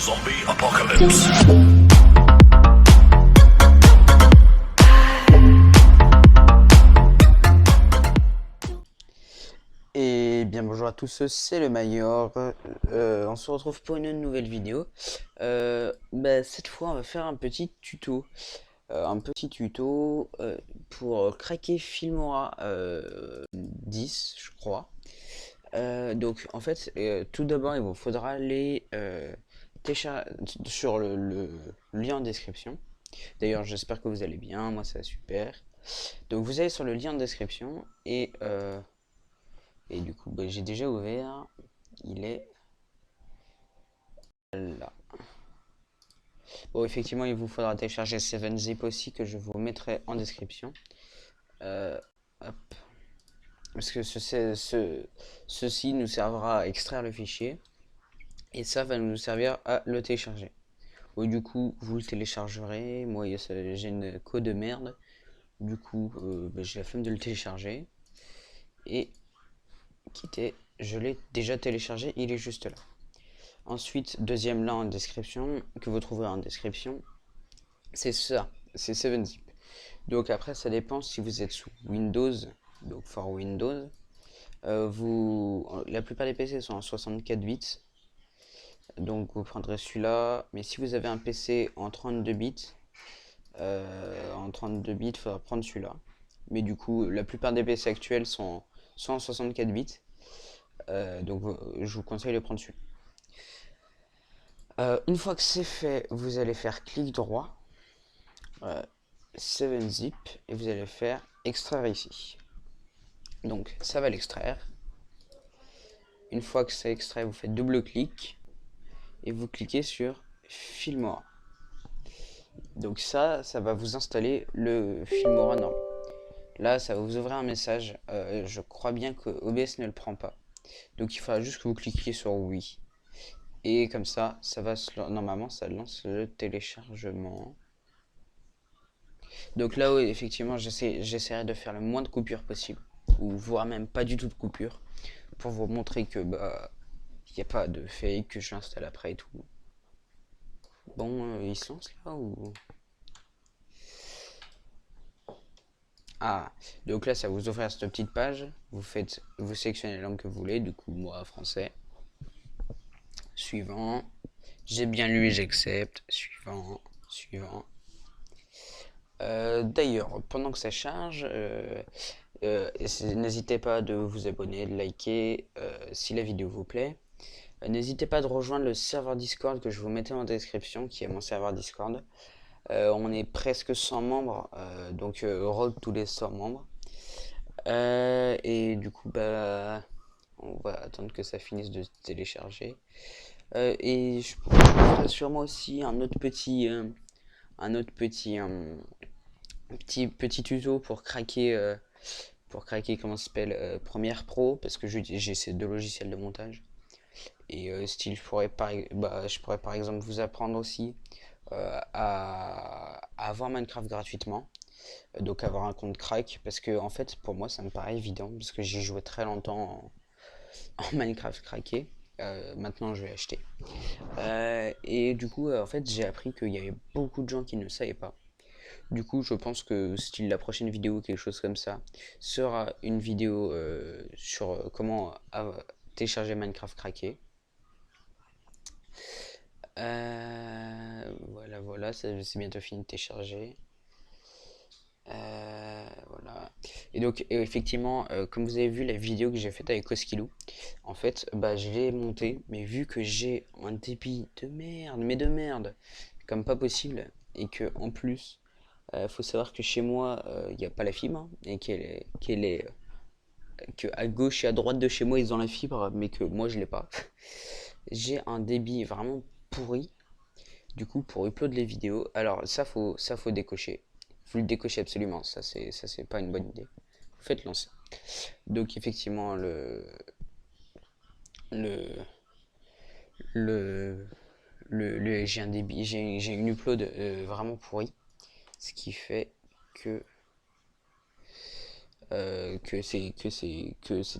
Zombie Apocalypse. Et bien bonjour à tous, c'est le Mayor. On se retrouve pour une nouvelle vidéo. Cette fois on va faire un petit tuto. Pour craquer Filmora 10 je crois. Donc en fait tout d'abord il vous faudra aller télécharger sur le lien en description. D'ailleurs j'espère que vous allez bien, moi ça va super. Donc vous allez sur le lien en description et du coup, j'ai déjà ouvert. Il est là. Bon, effectivement, il vous faudra télécharger 7zip aussi, que je vous mettrai en description. Hop. Parce que ceci nous servira à extraire le fichier. Et ça va nous servir à le télécharger. Bon, du coup, vous le téléchargerez. Moi, j'ai une code de merde. Du coup, j'ai la flemme de le télécharger. Et quitter, je l'ai déjà téléchargé, il est juste là. Ensuite, deuxième lien en description, que vous trouverez en description, c'est ça, c'est 7zip. Donc après, ça dépend si vous êtes sous Windows, donc for Windows. La plupart des PC sont en 64 bits, donc vous prendrez celui-là. Mais si vous avez un PC en 32 bits, il faudra prendre celui-là. Mais du coup, la plupart des PC actuels sont en 64 bits, donc je vous conseille de prendre celui-là. Une fois que c'est fait, vous allez faire clic droit, 7zip, et vous allez faire extraire ici. Donc ça va l'extraire. Une fois que c'est extrait, vous faites double clic et vous cliquez sur Filmora. Donc ça va vous installer le Filmora normal. Là, ça va vous ouvrir un message. Je crois bien que OBS ne le prend pas. Donc il faudra juste que vous cliquiez sur oui. Et comme ça va normalement ça lance le téléchargement. Donc là, oui, effectivement, j'essaierai de faire le moins de coupures possible, ou voire même pas du tout de coupures, pour vous montrer que il n'y a pas de fake que je l'installe après et tout. Bon, il se lance là ou... Ah, donc là, ça vous ouvrir cette petite page. Vous sélectionnez la langue que vous voulez, du coup, moi, français. Suivant. J'ai bien lu, j'accepte. Suivant, suivant. D'ailleurs, pendant que ça charge, n'hésitez pas de vous abonner, de liker si la vidéo vous plaît. N'hésitez pas de rejoindre le serveur Discord que je vous mettais en description, qui est mon serveur Discord. On est presque 100 membres, donc roll tous les 100 membres. Et du coup, on va attendre que ça finisse de se télécharger. Et je ferai sûrement aussi un autre petit tuto pour craquer comment ça s'appelle Premiere Pro, parce que j'ai ces deux logiciels de montage. Et style, je pourrais par exemple vous apprendre aussi à avoir Minecraft gratuitement. Donc avoir un compte crack, parce que en fait pour moi ça me paraît évident, parce que j'ai joué très longtemps en Minecraft craqué. Maintenant je vais acheter. Et du coup en fait j'ai appris qu'il y avait beaucoup de gens qui ne savaient pas. Du coup je pense que style la prochaine vidéo, quelque chose comme ça, sera une vidéo sur comment télécharger Minecraft craqué. Voilà, c'est bientôt fini de télécharger. Voilà. Et donc, effectivement, comme vous avez vu la vidéo que j'ai faite avec Koskilou, en fait, je l'ai montée, mais vu que j'ai un débit de merde, mais de merde, comme pas possible, et que en plus, faut savoir que chez moi, il n'y a pas la fibre, hein, et que à gauche et à droite de chez moi, ils ont la fibre, mais que moi, je l'ai pas. J'ai un débit vraiment pourri. Du coup, pour upload les vidéos, alors ça faut décocher. Vous le décochez absolument, ça c'est pas une bonne idée. Vous faites lancer. Donc effectivement le le j'ai un débit, j'ai une upload vraiment pourrie, ce qui fait que c'est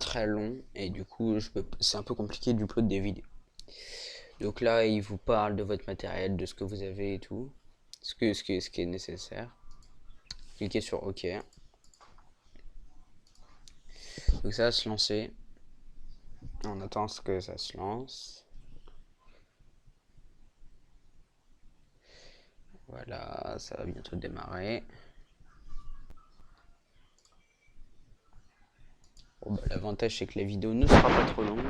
très long et du coup c'est un peu compliqué d'upload des vidéos. Donc là, il vous parle de votre matériel, de ce que vous avez et tout, ce qui est nécessaire. Cliquez sur OK. Donc ça va se lancer. On attend ce que ça se lance. Voilà, ça va bientôt démarrer. Bon, bah, l'avantage c'est que la vidéo ne sera pas trop longue.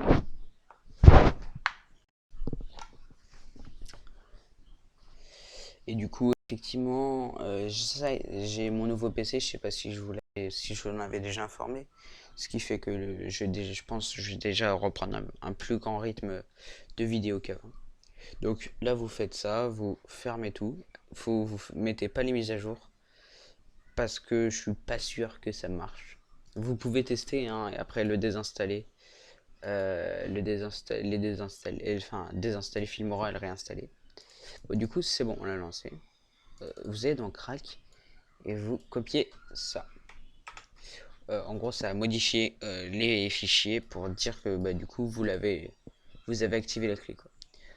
Et du coup, effectivement, j'ai mon nouveau PC, je sais pas si je vous en avais déjà informé. Ce qui fait que je pense que je vais déjà reprendre un plus grand rythme de vidéo qu'avant. Donc là, vous faites ça, vous fermez tout. Vous mettez pas les mises à jour parce que je suis pas sûr que ça marche. Vous pouvez tester hein, et après le désinstaller, désinstaller Filmora et le réinstaller. Bon, du coup, c'est bon, on l'a lancé. Vous allez dans Crack et vous copiez ça. En gros, ça a modifié les fichiers pour dire que bah, du coup, vous avez activé la clé. Quoi.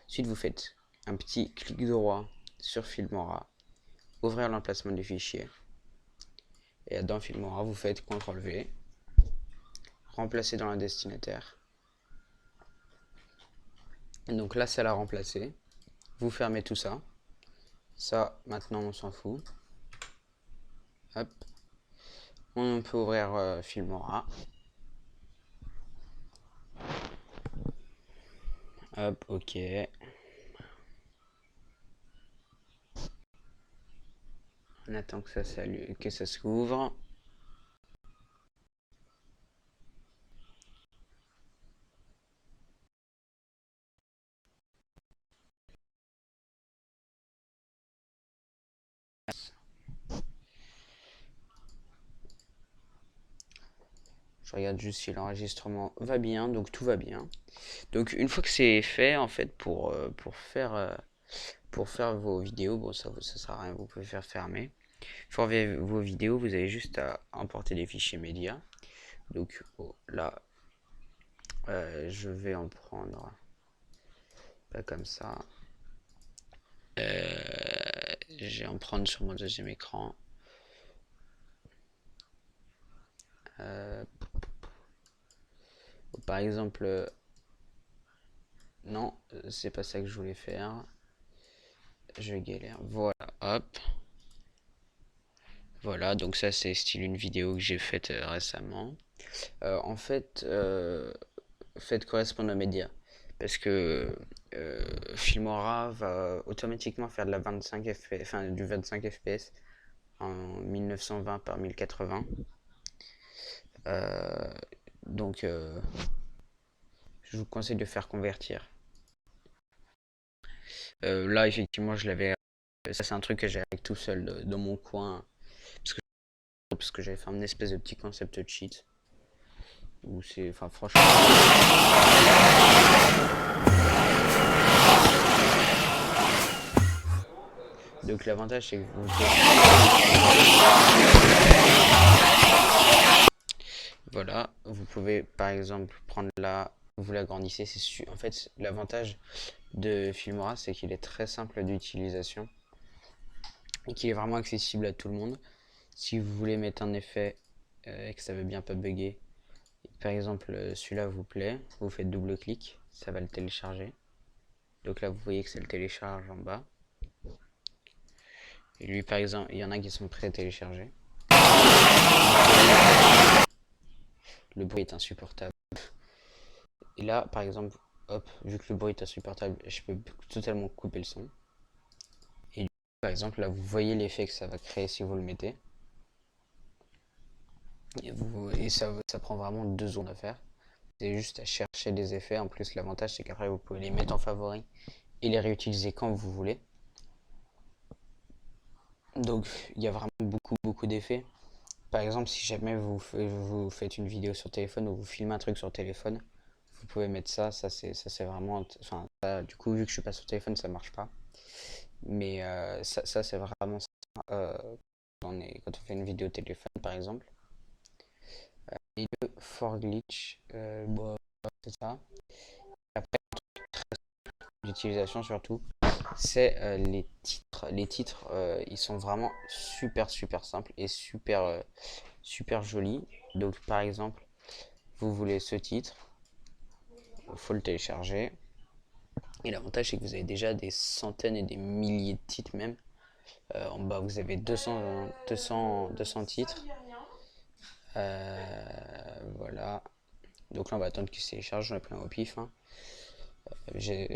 Ensuite, vous faites un petit clic droit sur Filmora, ouvrir l'emplacement du fichier. Et dans Filmora, vous faites CTRL V, remplacer dans le destinataire. Et donc là, ça l'a remplacé. Vous fermez tout ça. Ça, maintenant, on s'en fout. Hop. On peut ouvrir Filmora. Hop, ok. On attend que ça s'ouvre. Je regarde juste si l'enregistrement va bien, donc tout va bien. Donc une fois que c'est fait, en fait, pour faire vos vidéos, bon ça sert à rien, vous pouvez faire fermer. Pour faire vos vidéos, vous avez juste à importer des fichiers médias. Donc oh, là, je vais en prendre, pas comme ça. Je vais en prendre sur mon deuxième écran. Par exemple, non, c'est pas ça que je voulais faire. Je galère. Voilà, hop. Voilà, donc ça c'est style une vidéo que j'ai faite récemment. En fait, faites correspondre aux médias. Parce que Filmora va automatiquement faire de la 25 FPS, enfin, du 25 FPS en 1920 par 1080. Euh, donc, je vous conseille de faire convertir. Là, effectivement, je l'avais. Ça, c'est un truc que j'ai avec tout seul dans mon coin. Parce que j'avais fait un espèce de petit concept cheat. Où c'est. Enfin, franchement. Donc, l'avantage, c'est que vous. Voilà, vous pouvez par exemple prendre là, vous l'agrandissez. En fait, l'avantage de Filmora, c'est qu'il est très simple d'utilisation et qu'il est vraiment accessible à tout le monde. Si vous voulez mettre un effet et que ça veut bien pas bugger, par exemple celui-là vous plaît, vous faites double clic, ça va le télécharger. Donc là vous voyez que ça le télécharge en bas. Et lui par exemple, il y en a qui sont prêts à télécharger. Le bruit est insupportable. Et là par exemple, hop, vu que le bruit est insupportable, je peux totalement couper le son. Et par exemple là vous voyez l'effet que ça va créer si vous le mettez. Et ça prend vraiment 2 secondes à faire. C'est juste à chercher des effets. En plus, l'avantage, c'est qu'après, vous pouvez les mettre en favori et les réutiliser quand vous voulez. Donc, il y a vraiment beaucoup d'effets. Par exemple, si jamais vous faites une vidéo sur téléphone ou vous filmez un truc sur téléphone, vous pouvez mettre ça. Ça, c'est vraiment. Enfin, ça, du coup, vu que je suis pas sur téléphone, ça marche pas. Mais ça c'est vraiment ça. Quand on fait une vidéo téléphone, par exemple. Et le for glitch, bon, c'est ça. Après, d'utilisation surtout, c'est les titres. Les titres, ils sont vraiment super simples et super jolis. Donc par exemple, vous voulez ce titre, il faut le télécharger. Et l'avantage, c'est que vous avez déjà des centaines et des milliers de titres même. En bas, vous avez 200 titres. Voilà. Donc là, on va attendre qu'il se télécharge. J'en ai pris un au pif, hein.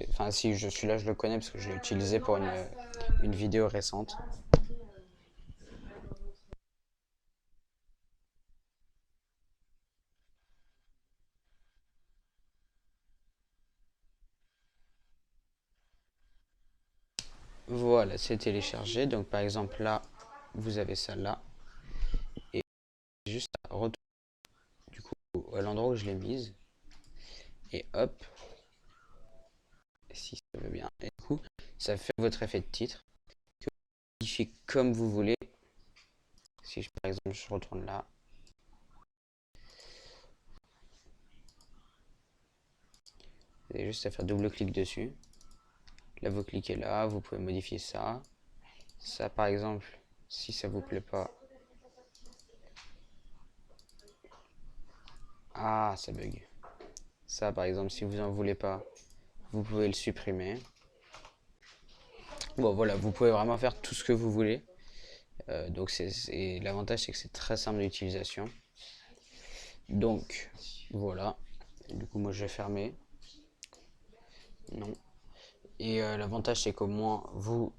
Enfin, si, je suis là, je le connais parce que je l'ai utilisé pour une vidéo récente. Voilà, c'est téléchargé. Donc par exemple, là, vous avez ça là. Et juste à retourner du coup à l'endroit où je l'ai mise. Et hop, si ça veut bien. Et du coup, ça fait votre effet de titre. Que vous modifiez comme vous voulez. Si par exemple je retourne là. Vous avez juste à faire double clic dessus. Là, vous cliquez là, vous pouvez modifier ça. Ça, par exemple, si ça vous plaît pas. Ah, ça bug. Ça, par exemple, si vous en voulez pas, vous pouvez le supprimer. Bon, voilà, vous pouvez vraiment faire tout ce que vous voulez. Donc, l'avantage, c'est que c'est très simple d'utilisation. Donc, voilà. Du coup, moi, je vais fermer. Non. Et l'avantage, c'est qu'au moins, vous